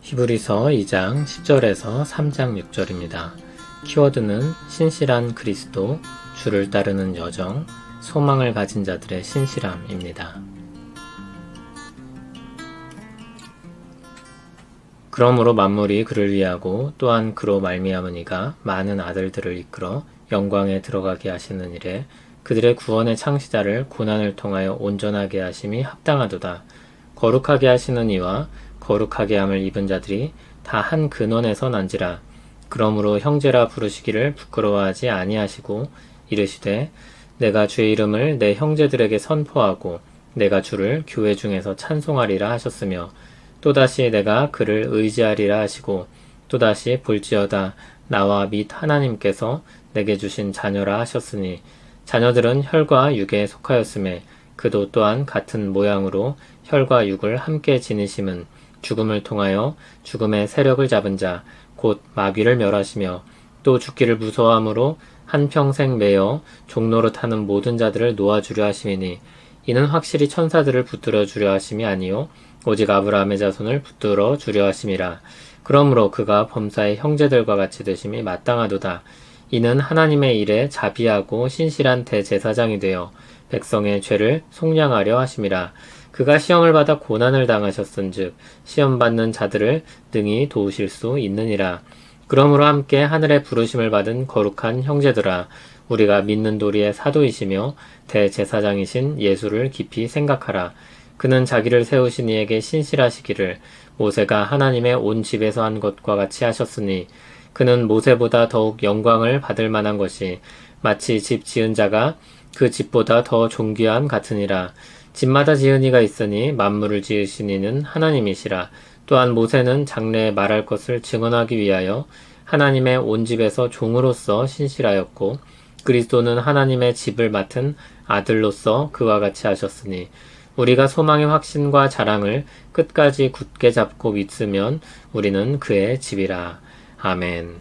히브리서 2장 10절에서 3장 6절입니다. 키워드는 신실한 그리스도, 주를 따르는 여정, 소망을 가진 자들의 신실함입니다. 그러므로 만물이 그를 위하고 또한 그로 말미암으니가 많은 아들들을 이끌어 영광에 들어가게 하시는 일에 그들의 구원의 창시자를 고난을 통하여 온전하게 하심이 합당하도다. 거룩하게 하시는 이와 거룩하게 함을 입은 자들이 다 한 근원에서 난지라. 그러므로 형제라 부르시기를 부끄러워하지 아니하시고 이르시되 내가 주의 이름을 내 형제들에게 선포하고 내가 주를 교회 중에서 찬송하리라 하셨으며 또다시 내가 그를 의지하리라 하시고 또다시 볼지어다 나와 및 하나님께서 내게 주신 자녀라 하셨으니 자녀들은 혈과 육에 속하였음에 그도 또한 같은 모양으로 혈과 육을 함께 지니심은 죽음을 통하여 죽음의 세력을 잡은 자 곧 마귀를 멸하시며 또 죽기를 무서워함으로 한평생 매여 종로로 타는 모든 자들을 놓아주려 하심이니 이는 확실히 천사들을 붙들어 주려 하심이 아니요 오직 아브라함의 자손을 붙들어 주려 하심이라. 그러므로 그가 범사의 형제들과 같이 되심이 마땅하도다. 이는 하나님의 일에 자비하고 신실한 대제사장이 되어 백성의 죄를 속량하려 하심이라. 그가 시험을 받아 고난을 당하셨은즉 시험받는 자들을 능히 도우실 수 있느니라. 그러므로 함께 하늘의 부르심을 받은 거룩한 형제들아, 우리가 믿는 도리의 사도이시며 대제사장이신 예수를 깊이 생각하라. 그는 자기를 세우신 이에게 신실하시기를 모세가 하나님의 온 집에서 한 것과 같이 하셨으니 그는 모세보다 더욱 영광을 받을 만한 것이 마치 집 지은 자가 그 집보다 더 존귀함 같으니라. 집마다 지은 이가 있으니 만물을 지으신 이는 하나님이시라. 또한 모세는 장래에 말할 것을 증언하기 위하여 하나님의 온 집에서 종으로서 신실하였고 그리스도는 하나님의 집을 맡은 아들로서 그와 같이 하셨으니 우리가 소망의 확신과 자랑을 끝까지 굳게 잡고 믿으면 우리는 그의 집이라. 아멘.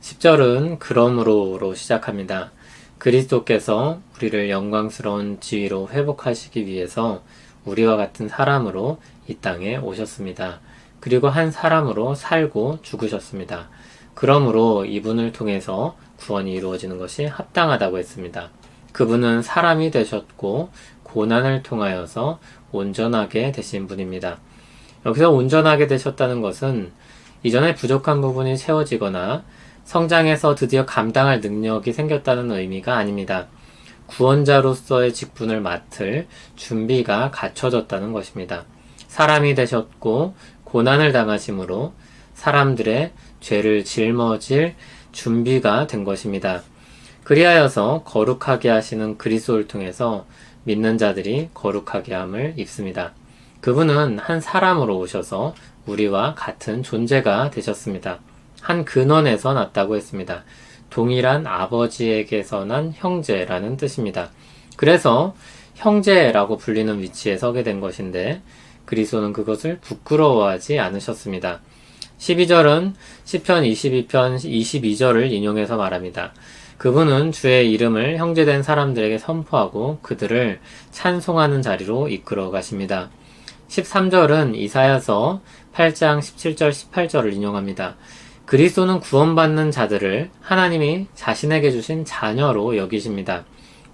10절은 그러므로로 시작합니다. 그리스도께서 우리를 영광스러운 지위로 회복하시기 위해서 우리와 같은 사람으로 이 땅에 오셨습니다. 그리고 한 사람으로 살고 죽으셨습니다. 그러므로 이분을 통해서 구원이 이루어지는 것이 합당하다고 했습니다. 그분은 사람이 되셨고 고난을 통하여서 온전하게 되신 분입니다. 여기서 온전하게 되셨다는 것은 이전에 부족한 부분이 채워지거나 성장해서 드디어 감당할 능력이 생겼다는 의미가 아닙니다. 구원자로서의 직분을 맡을 준비가 갖춰졌다는 것입니다. 사람이 되셨고 고난을 당하심으로 사람들의 죄를 짊어질 준비가 된 것입니다. 그리하여서 거룩하게 하시는 그리스도를 통해서 믿는 자들이 거룩하게 함을 입습니다. 그분은 한 사람으로 오셔서 우리와 같은 존재가 되셨습니다. 한 근원에서 났다고 했습니다. 동일한 아버지에게서 난 형제라는 뜻입니다. 그래서 형제라고 불리는 위치에 서게 된 것인데 그리스도는 그것을 부끄러워하지 않으셨습니다. 12절은 시편 22편 22절을 인용해서 말합니다. 그분은 주의 이름을 형제된 사람들에게 선포하고 그들을 찬송하는 자리로 이끌어 가십니다. 13절은 이사야서 8장 17절 18절을 인용합니다. 그리스도는 구원받는 자들을 하나님이 자신에게 주신 자녀로 여기십니다.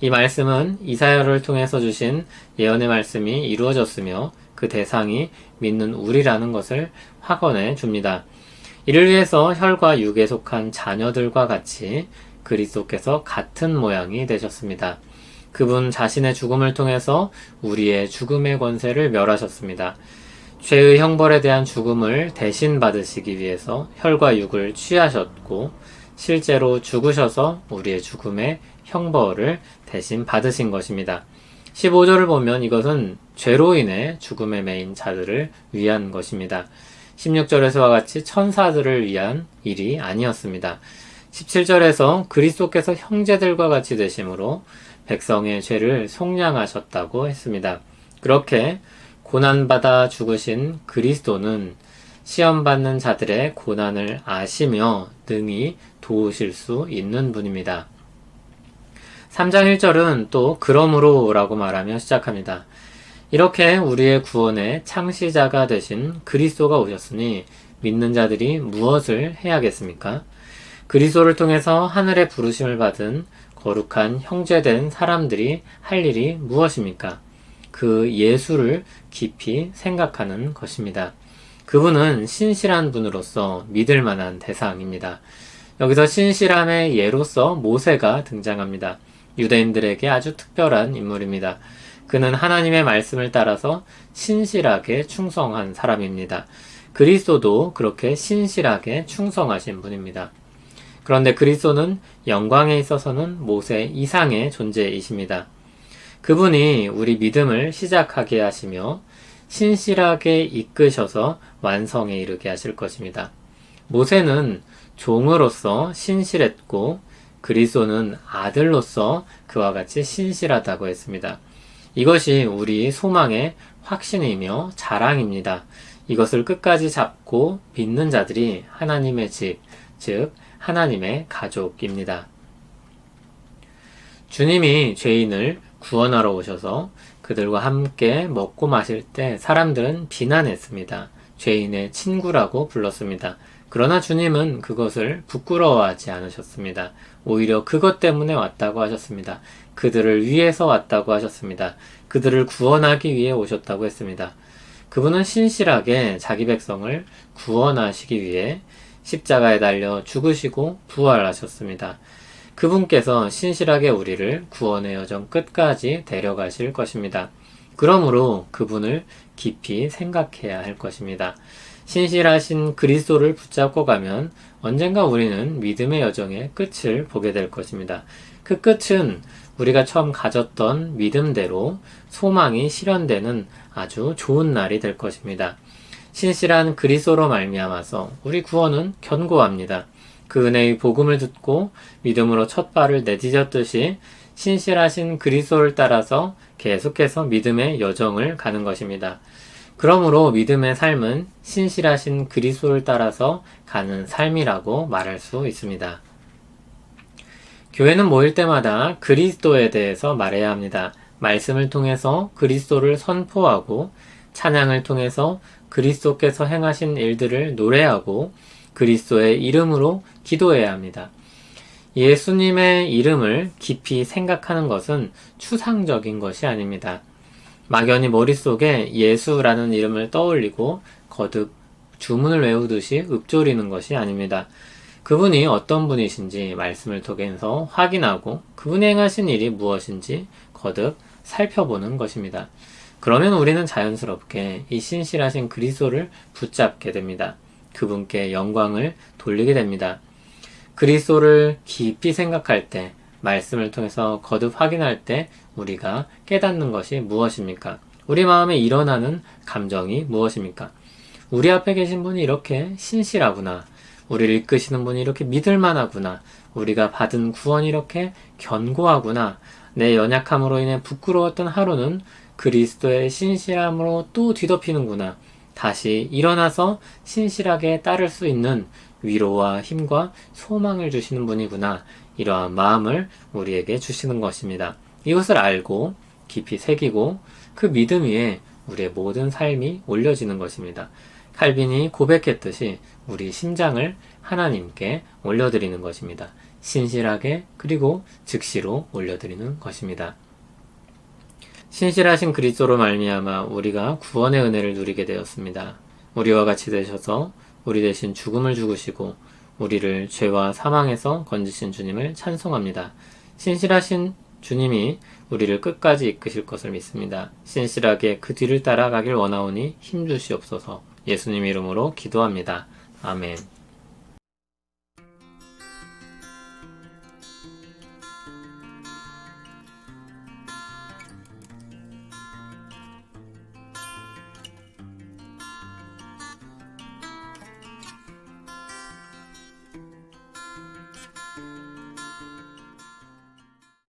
이 말씀은 이사야를 통해서 주신 예언의 말씀이 이루어졌으며 그 대상이 믿는 우리라는 것을 확언해 줍니다. 이를 위해서 혈과 육에 속한 자녀들과 같이 그리스도께서 같은 모양이 되셨습니다. 그분 자신의 죽음을 통해서 우리의 죽음의 권세를 멸하셨습니다. 죄의 형벌에 대한 죽음을 대신 받으시기 위해서 혈과 육을 취하셨고 실제로 죽으셔서 우리의 죽음의 형벌을 대신 받으신 것입니다. 15절을 보면 이것은 죄로 인해 죽음에 매인 자들을 위한 것입니다. 16절에서와 같이 천사들을 위한 일이 아니었습니다. 17절에서 그리스도께서 형제들과 같이 되심으로 백성의 죄를 속량하셨다고 했습니다. 그렇게 고난받아 죽으신 그리스도는 시험받는 자들의 고난을 아시며 능히 도우실 수 있는 분입니다. 3장 1절은 또 그러므로 라고 말하며 시작합니다. 이렇게 우리의 구원의 창시자가 되신 그리스도가 오셨으니 믿는 자들이 무엇을 해야겠습니까? 그리스도를 통해서 하늘의 부르심을 받은 거룩한 형제된 사람들이 할 일이 무엇입니까? 그 예수를 깊이 생각하는 것입니다. 그분은 신실한 분으로서 믿을 만한 대상입니다. 여기서 신실함의 예로서 모세가 등장합니다. 유대인들에게 아주 특별한 인물입니다. 그는 하나님의 말씀을 따라서 신실하게 충성한 사람입니다. 그리스도도 그렇게 신실하게 충성하신 분입니다. 그런데 그리스도는 영광에 있어서는 모세 이상의 존재이십니다. 그분이 우리 믿음을 시작하게 하시며 신실하게 이끄셔서 완성에 이르게 하실 것입니다. 모세는 종으로서 신실했고 그리스도는 아들로서 그와 같이 신실하다고 했습니다. 이것이 우리 소망의 확신이며 자랑입니다. 이것을 끝까지 잡고 믿는 자들이 하나님의 집, 즉 하나님의 가족입니다. 주님이 죄인을 구원하러 오셔서 그들과 함께 먹고 마실 때 사람들은 비난했습니다. 죄인의 친구라고 불렀습니다. 그러나 주님은 그것을 부끄러워하지 않으셨습니다. 오히려 그것 때문에 왔다고 하셨습니다. 그들을 위해서 왔다고 하셨습니다. 그들을 구원하기 위해 오셨다고 했습니다. 그분은 신실하게 자기 백성을 구원하시기 위해 십자가에 달려 죽으시고 부활하셨습니다. 그분께서 신실하게 우리를 구원의 여정 끝까지 데려가실 것입니다. 그러므로 그분을 깊이 생각해야 할 것입니다. 신실하신 그리스도를 붙잡고 가면 언젠가 우리는 믿음의 여정의 끝을 보게 될 것입니다. 그 끝은 우리가 처음 가졌던 믿음대로 소망이 실현되는 아주 좋은 날이 될 것입니다. 신실한 그리스도로 말미암아서 우리 구원은 견고합니다. 그 은혜의 복음을 듣고 믿음으로 첫 발을 내디뎠듯이 신실하신 그리스도를 따라서 계속해서 믿음의 여정을 가는 것입니다. 그러므로 믿음의 삶은 신실하신 그리스도를 따라서 가는 삶이라고 말할 수 있습니다. 교회는 모일 때마다 그리스도에 대해서 말해야 합니다. 말씀을 통해서 그리스도를 선포하고 찬양을 통해서 그리스도께서 행하신 일들을 노래하고 그리스도의 이름으로 기도해야 합니다. 예수님의 이름을 깊이 생각하는 것은 추상적인 것이 아닙니다. 막연히 머릿속에 예수라는 이름을 떠올리고 거듭 주문을 외우듯이 읊조리는 것이 아닙니다. 그분이 어떤 분이신지 말씀을 통해서 확인하고 그분이 행하신 일이 무엇인지 거듭 살펴보는 것입니다. 그러면 우리는 자연스럽게 이 신실하신 그리스도를 붙잡게 됩니다. 그분께 영광을 돌리게 됩니다. 그리스도를 깊이 생각할 때, 말씀을 통해서 거듭 확인할 때 우리가 깨닫는 것이 무엇입니까? 우리 마음에 일어나는 감정이 무엇입니까? 우리 앞에 계신 분이 이렇게 신실하구나. 우리를 이끄시는 분이 이렇게 믿을만하구나. 우리가 받은 구원이 이렇게 견고하구나. 내 연약함으로 인해 부끄러웠던 하루는 그리스도의 신실함으로 또 뒤덮이는구나. 다시 일어나서 신실하게 따를 수 있는 위로와 힘과 소망을 주시는 분이구나. 이러한 마음을 우리에게 주시는 것입니다. 이것을 알고 깊이 새기고 그 믿음 위에 우리의 모든 삶이 올려지는 것입니다. 칼빈이 고백했듯이 우리 심장을 하나님께 올려드리는 것입니다. 신실하게 그리고 즉시로 올려드리는 것입니다. 신실하신 그리스도로 말미암아 우리가 구원의 은혜를 누리게 되었습니다. 우리와 같이 되셔서 우리 대신 죽음을 죽으시고 우리를 죄와 사망에서 건지신 주님을 찬송합니다. 신실하신 주님이 우리를 끝까지 이끄실 것을 믿습니다. 신실하게 그 뒤를 따라가길 원하오니 힘주시옵소서. 예수님 이름으로 기도합니다. 아멘.